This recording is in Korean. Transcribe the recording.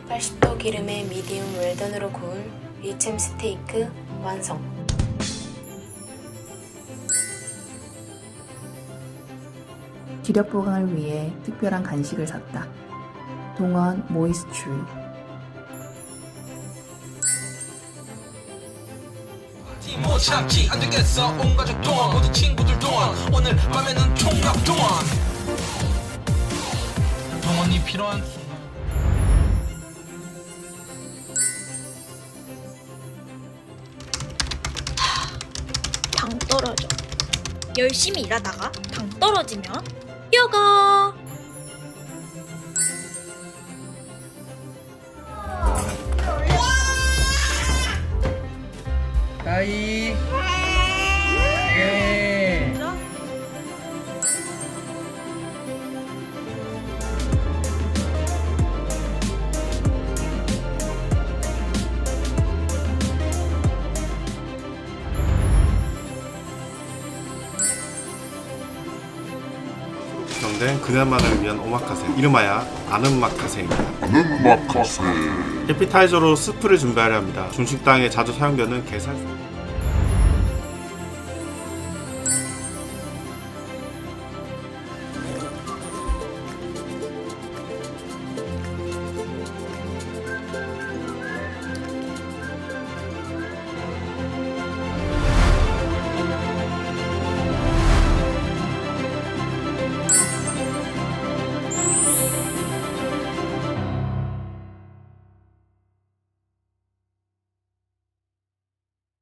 80도 기름에 미디움 웰던으로 구운 리챔 스테이크 완성. 기력 보강을 위해 특별한 간식을 샀다. 동원 모이스츄리. 못 참지 안 되겠어. 온 가족 동원 모두 친구들 동원 오늘 밤에는 총각 동원. 동원이 필요한 순간. 당 떨어져. 열심히 일하다가 당 떨어지면 뼈가. 다이. 예. 구성된 그날만을 위한 오마카세, 이름하여 아는마카세입니다. 아는 마카세. 에피타이저로 스프를 준비하려 합니다. 중식당에 자주 사용되는 게살